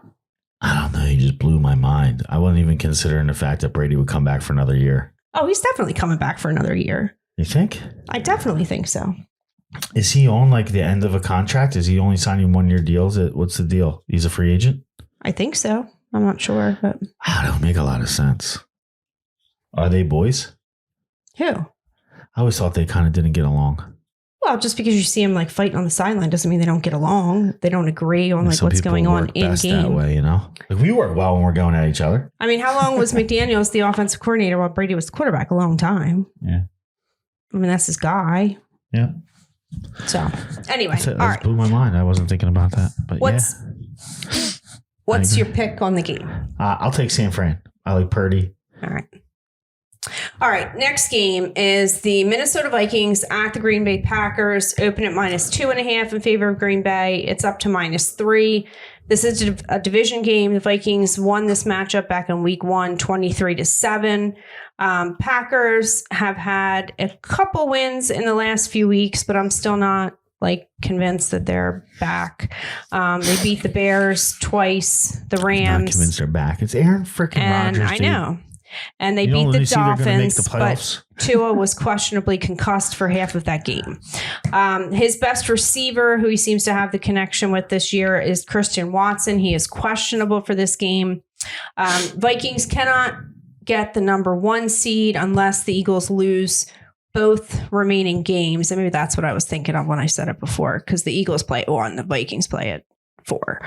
Speaker 3: I don't know. He just blew my mind. I wasn't even considering the fact that Brady would come back for another year.
Speaker 2: Oh, he's definitely coming back for another year.
Speaker 3: You think?
Speaker 2: I definitely think so.
Speaker 3: Is he on like the end of a contract? Is he only signing 1-year deals? What's the deal? He's a free agent?
Speaker 2: I think so. I'm not sure, but
Speaker 3: that don't make a lot of sense. Are they boys?
Speaker 2: Who?
Speaker 3: I always thought they kind of didn't get along.
Speaker 2: Well, just because you see them like fighting on the sideline doesn't mean they don't get along. They don't agree on like what's going on in game.
Speaker 3: That way, like we work well when we're going at each other.
Speaker 2: I mean, how long was McDaniels the offensive coordinator while Brady was the quarterback? A long time.
Speaker 3: Yeah. I
Speaker 2: mean, that's his guy.
Speaker 3: Yeah.
Speaker 2: So anyway,
Speaker 3: all right. Blew my mind. I wasn't thinking about that. But
Speaker 2: what's your pick on the game?
Speaker 3: I'll take San Fran. I like Purdy.
Speaker 2: All right. Next game is the Minnesota Vikings at the Green Bay Packers. Open at -2.5 in favor of Green Bay. It's up to -3. This is a division game. The Vikings won this matchup back in week 1, 23-7. Packers have had a couple wins in the last few weeks, but I'm still not convinced that they're back. They beat the Bears twice, the Rams.
Speaker 3: Not convinced they're back. It's Aaron freaking Rodgers.
Speaker 2: I know. And they beat the Dolphins, but Tua was questionably concussed for half of that game. His best receiver, who he seems to have the connection with this year, is Christian Watson. He is questionable for this game. Vikings cannot get the number 1 seed unless the Eagles lose both remaining games. And maybe that's what I was thinking of when I said it before, because the Eagles play at 1, the Vikings play at 4.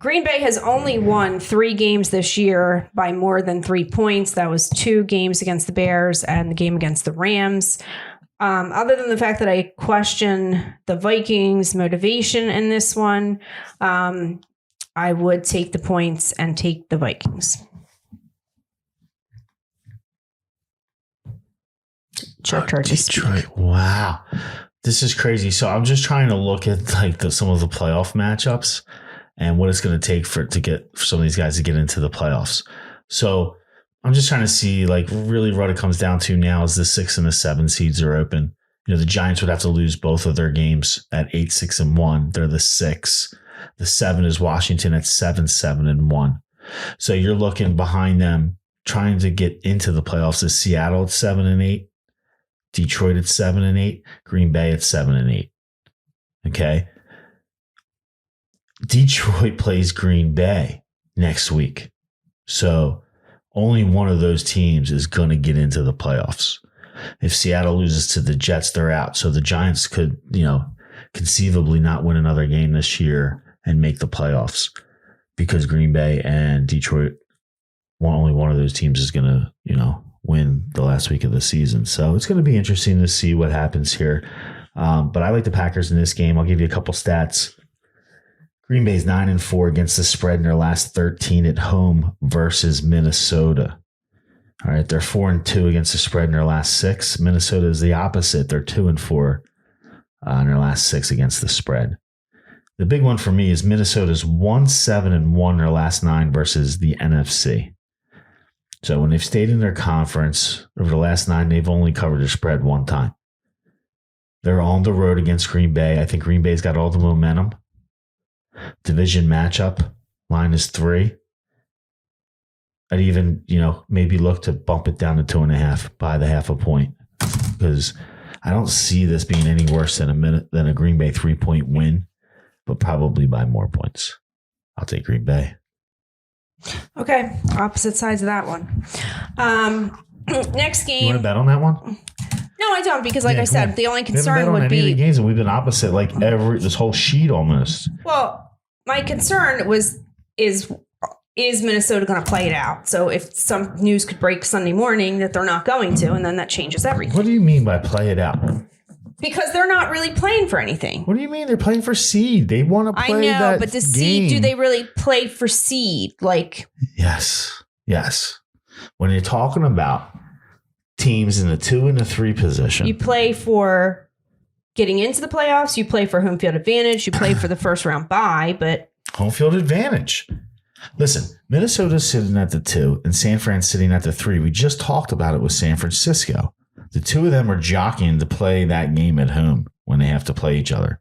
Speaker 2: Green Bay has only won 3 games this year by more than 3 points. That was 2 games against the Bears and the game against the Rams. Other than the fact that I question the Vikings' motivation in this one, I would take the points and take the Vikings.
Speaker 3: Detroit. Wow. This is crazy. So I'm just trying to look at some of the playoff matchups and what it's going to take for some of these guys to get into the playoffs. So I'm just trying to see really what it comes down to now is the 6 and the 7 seeds are open. The Giants would have to lose both of their games at 8-6-1. They're the 6. The 7 is Washington at 7-7-1. So you're looking behind them trying to get into the playoffs is Seattle at 7-8, Detroit at 7-8, Green Bay at 7-8. Okay. Detroit plays Green Bay next week. So only one of those teams is going to get into the playoffs. If Seattle loses to the Jets, they're out. So the Giants could, conceivably not win another game this year and make the playoffs because Green Bay and Detroit, only one of those teams is going to, win the last week of the season. So it's going to be interesting to see what happens here. But I like the Packers in this game. I'll give you a couple stats. Green Bay's 9-4 against the spread in their last 13 at home versus Minnesota. All right, they're 4-2 against the spread in their last 6. Minnesota is the opposite. They're 2-4 in their last 6 against the spread. The big one for me is Minnesota's 1-7-1 in their last 9 versus the NFC. So when they've stayed in their conference over the last 9, they've only covered the spread one time. They're on the road against Green Bay. I think Green Bay's got all the momentum. Division matchup, line is 3. I'd even, maybe look to bump it down to 2.5 by the half a point, because I don't see this being any worse than a Green Bay 3-point win, but probably by more points. I'll take Green Bay.
Speaker 2: Okay, opposite sides of that one. Next game.
Speaker 3: You want to bet on that one?
Speaker 2: No, I don't, because like I said, the only concern
Speaker 3: we haven't bet on
Speaker 2: would
Speaker 3: any of
Speaker 2: be
Speaker 3: the games, and we've been opposite like this whole sheet almost.
Speaker 2: Well, my concern is Minnesota going to play it out? So if some news could break Sunday morning that they're not going to, and then that changes everything.
Speaker 3: What do you mean by play it out?
Speaker 2: Because they're not really playing for anything.
Speaker 3: What do you mean they're playing for seed? They want to play that
Speaker 2: I know, but the seed, do they really play for seed?
Speaker 3: Yes. When you're talking about teams in the 2 and the 3 position,
Speaker 2: you play for getting into the playoffs. You play for home field advantage. You play for the first round bye, but
Speaker 3: home field advantage. Listen, Minnesota's sitting at the 2 and San Fran's sitting at the 3. We just talked about it with San Francisco. The 2 of them are jockeying to play that game at home when they have to play each other.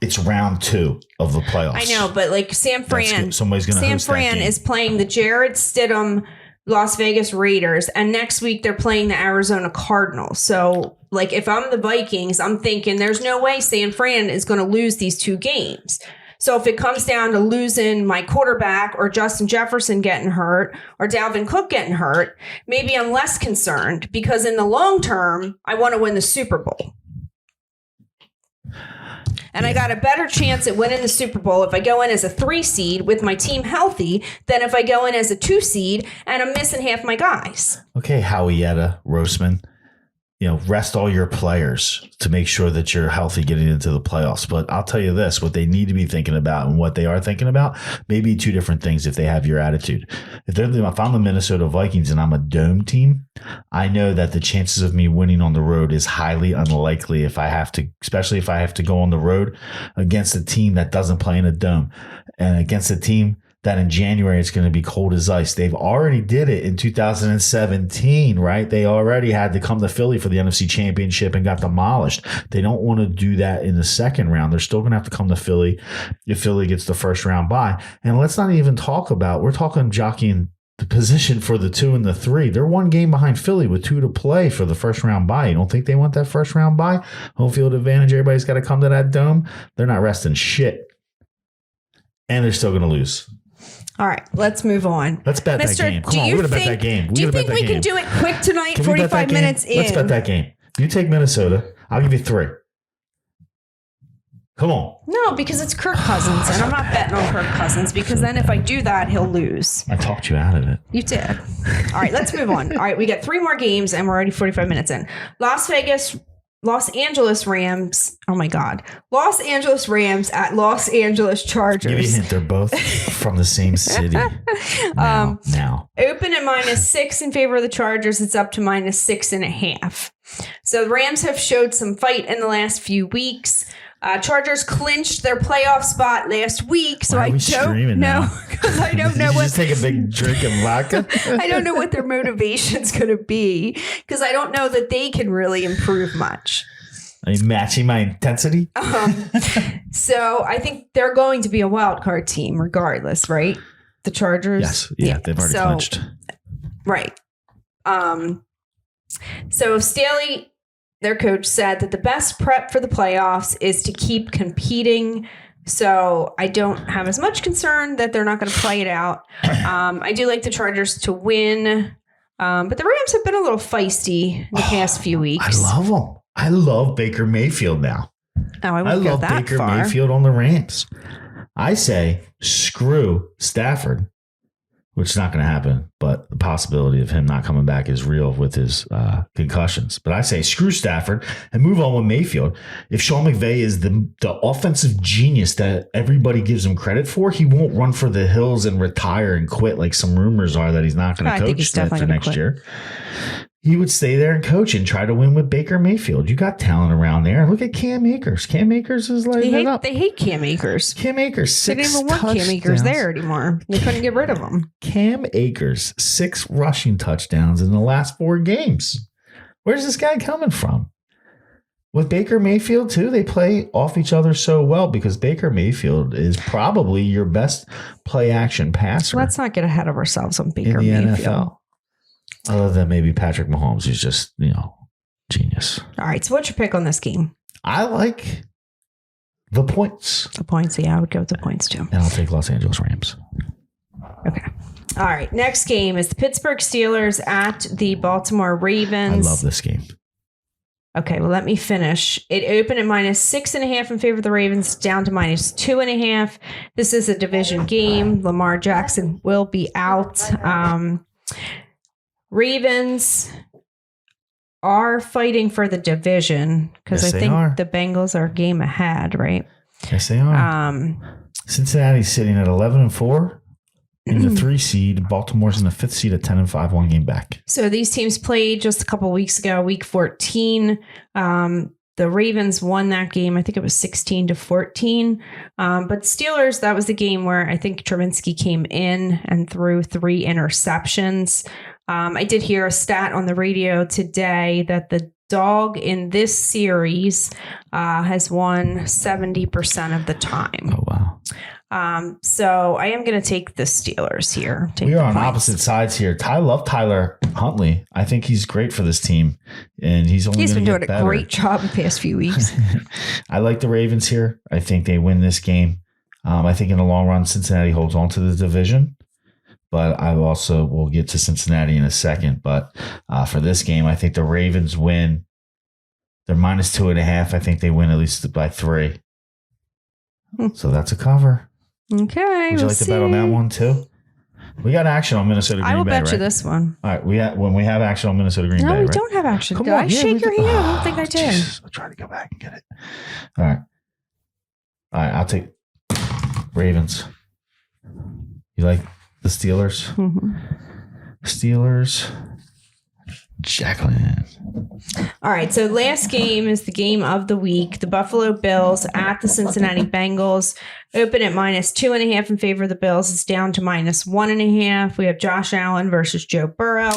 Speaker 3: It's round 2 of the playoffs.
Speaker 2: I know, but San Fran,
Speaker 3: somebody's going to host that game.
Speaker 2: San Fran is playing the Jarrett Stidham Las Vegas Raiders, and next week they're playing the Arizona Cardinals. So, if I'm the Vikings, I'm thinking there's no way San Fran is going to lose these 2 games. So if it comes down to losing my quarterback or Justin Jefferson getting hurt or Dalvin Cook getting hurt, maybe I'm less concerned, because in the long term, I want to win the Super Bowl. And I got a better chance at winning the Super Bowl if I go in as a 3 seed with my team healthy than if I go in as a 2 seed and I'm missing half my guys.
Speaker 3: Okay, Howietta, Roseman. Rest all your players to make sure that you're healthy getting into the playoffs. But I'll tell you this, what they need to be thinking about and what they are thinking about, maybe 2 different things if they have your attitude. If I'm the Minnesota Vikings and I'm a dome team, I know that the chances of me winning on the road is highly unlikely especially if I have to go on the road against a team that doesn't play in a dome and against a team that in January it's going to be cold as ice. They've already did it in 2017, right? They already had to come to Philly for the NFC Championship and got demolished. They don't want to do that in the second round. They're still going to have to come to Philly if Philly gets the first round bye. And let's not even talk about, we're talking jockeying the position for the 2 and the 3. They're 1 game behind Philly with 2 to play for the first round bye. You don't think they want that first round bye? Home field advantage. Everybody's got to come to that dome. They're not resting shit. And they're still going to lose.
Speaker 2: All right, let's move on.
Speaker 3: Let's bet that game. Come on, we're going to bet that game.
Speaker 2: Do you think we can do it quick tonight, 45 minutes in?
Speaker 3: Let's bet that game. You take Minnesota. I'll give you 3. Come on.
Speaker 2: No, because it's Kirk Cousins, and I'm not betting on Kirk Cousins, because then if I do that, he'll lose.
Speaker 3: I talked you out of it.
Speaker 2: You did. All right, let's move on. All right, we got 3 more games, and we're already 45 minutes in. Los Angeles Rams. Oh my God. Los Angeles Rams at Los Angeles Chargers.
Speaker 3: Give you a hint. They're both from the same city. Now.
Speaker 2: Open at -6 in favor of the Chargers. It's up to -6.5. So the Rams have showed some fight in the last few weeks. Chargers clinched their playoff spot last week, so I don't know, because I don't know what.
Speaker 3: Just take a big drink of vodka.
Speaker 2: I don't know what their motivation's going to be, because I don't know that they can really improve much.
Speaker 3: Are you matching my intensity?
Speaker 2: So I think they're going to be a wild card team, regardless, right? The Chargers.
Speaker 3: Yes, yeah, they've already clinched.
Speaker 2: Right. So Staley, their coach, said that the best prep for the playoffs is to keep competing. So I don't have as much concern that they're not going to play it out. I do like the Chargers to win, but the Rams have been a little feisty in the past few weeks.
Speaker 3: I love them. I love Baker Mayfield now.
Speaker 2: Oh, I wouldn't go that far. I love Baker Mayfield on the Rams. I say screw Stafford.
Speaker 3: which is not going to happen, but the possibility of him not coming back is real with his concussions. But I say screw Stafford and move on with Mayfield. If Sean McVay is the offensive genius that everybody gives him credit for, he won't run for the hills and retire and quit like some rumors are that he's not going to coach after next year. He would stay there and coach and try to win with Baker Mayfield. You got talent around there. Look at Cam Akers. Cam Akers is like
Speaker 2: they hate Cam Akers.
Speaker 3: Cam Akers, 6
Speaker 2: They didn't even want Cam Akers there anymore. They couldn't get rid of him.
Speaker 3: Cam Akers, 6 rushing touchdowns in the last 4 games. Where's this guy coming from? With Baker Mayfield, too, they play off each other so well because Baker Mayfield is probably your best play-action passer.
Speaker 2: Let's not get ahead of ourselves on Baker
Speaker 3: in the
Speaker 2: Mayfield.
Speaker 3: NFL. Other than maybe Patrick Mahomes, who's just, genius.
Speaker 2: All right, so what's your pick on this game?
Speaker 3: I like the points.
Speaker 2: The points, yeah, I would go with the points, too.
Speaker 3: And I'll take Los Angeles Rams.
Speaker 2: Okay. All right, next game is the Pittsburgh Steelers at the Baltimore Ravens.
Speaker 3: I love this game.
Speaker 2: Okay, well, let me finish. It opened at -6.5 in favor of the Ravens, down to -2.5. This is a division game. Lamar Jackson will be out. Ravens are fighting for the division because I think the Bengals are a game ahead, right?
Speaker 3: Yes, they are. Cincinnati's sitting at 11-4 in the 3 seed. Baltimore's in the 5th seed at 10-5, 1 game back.
Speaker 2: So these teams played just a couple weeks ago, week 14. The Ravens won that game. I think it was 16-14. But Steelers, that was the game where I think Trubinsky came in and threw 3 interceptions. I did hear a stat on the radio today that the dog in this series has won 70% of the time.
Speaker 3: Oh, wow.
Speaker 2: So I am going to take the Steelers here.
Speaker 3: We are on opposite sides here. I love Tyler Huntley. I think he's great for this team, and he's been doing
Speaker 2: a great job the past few weeks.
Speaker 3: I like the Ravens here. I think they win this game. I think in the long run, Cincinnati holds on to the division, but I also will get to Cincinnati in a second. But for this game, I think the Ravens win. They're -2.5. I think they win at least by 3. So that's a cover.
Speaker 2: Okay.
Speaker 3: Would you like to bet on that one too? We got action on Minnesota Green Bay.
Speaker 2: I will bet
Speaker 3: right?
Speaker 2: you this one.
Speaker 3: All right. When we have action on Minnesota Green Bay.
Speaker 2: No, we
Speaker 3: right?
Speaker 2: don't have action.
Speaker 3: Come
Speaker 2: Did
Speaker 3: on,
Speaker 2: I shake your hand? I don't think I did.
Speaker 3: Jesus. I'll try to go back and get it. All right. I'll take Ravens. You like the Steelers?
Speaker 2: Mm-hmm.
Speaker 3: Steelers. Jaclyn.
Speaker 2: All right, so last game is the game of the week. The Buffalo Bills at the Cincinnati Bengals. Open at -2.5 in favor of the Bills. It's down to -1.5. We have Josh Allen versus Joe Burrow.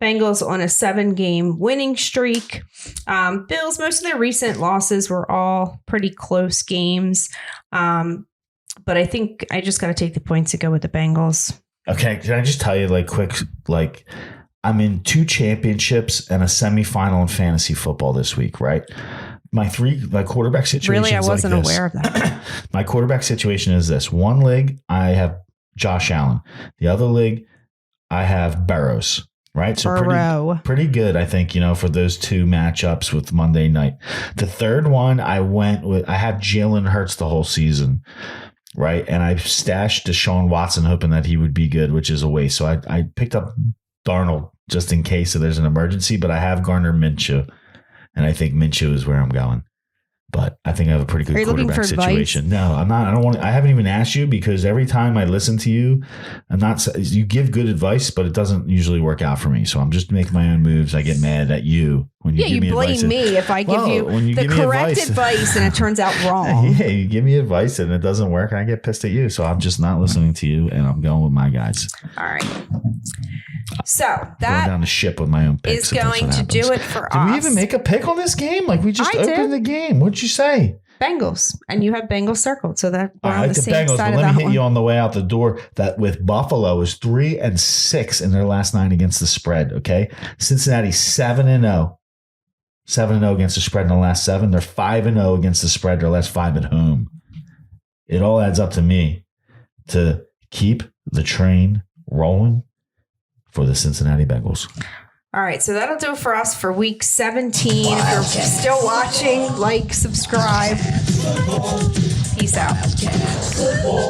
Speaker 2: Bengals on a 7-game winning streak. Bills, most of their recent losses were all pretty close games. But I think I just got to take the points to go with the Bengals.
Speaker 3: Okay, can I just tell you I'm in 2 championships and a semifinal in fantasy football this week, right? My quarterback situation.
Speaker 2: Really, I wasn't aware of that.
Speaker 3: My quarterback situation is this. One league, I have Josh Allen. The other league, I have Burrows, right? So pretty good, I think, for those 2 matchups with Monday night. The third one, I had Jalen Hurts the whole season, right? And I stashed Deshaun Watson hoping that he would be good, which is a waste. So I picked up Darnold just in case there's an emergency, but I have Gardner Minshew, and I think Minshew is where I'm going. But I think I have a pretty good quarterback situation. No, I'm not. I haven't even asked you because every time I listen to you, you give good advice, but it doesn't usually work out for me. So I'm just making my own moves. I get mad at you when you give me advice.
Speaker 2: You blame me if I give you the correct advice and it turns out wrong.
Speaker 3: Yeah, you give me advice and it doesn't work, and I get pissed at you. So I'm just not listening to you, and I'm going with my guys.
Speaker 2: All right. So
Speaker 3: that down the ship with my own picks
Speaker 2: is going to do it for us.
Speaker 3: Did we even make a pick on this game? We just opened the game. What'd you say?
Speaker 2: Bengals, and you have Bengals circled, so that we're
Speaker 3: on the same
Speaker 2: Bengals,
Speaker 3: side of that one. Let me hit you on the way out the door that with Buffalo is 3-6 in their last 9 against the spread. Okay, Cincinnati 7-0, 7-0 against the spread in the last 7. They're 5-0 against the spread their last 5 at home. It all adds up to me to keep the train rolling for the Cincinnati Bengals.
Speaker 2: All right, so that'll do it for us for week 17. If you're still watching, subscribe. Peace out.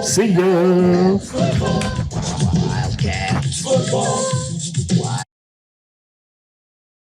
Speaker 3: See ya.
Speaker 2: Cats.
Speaker 1: Football.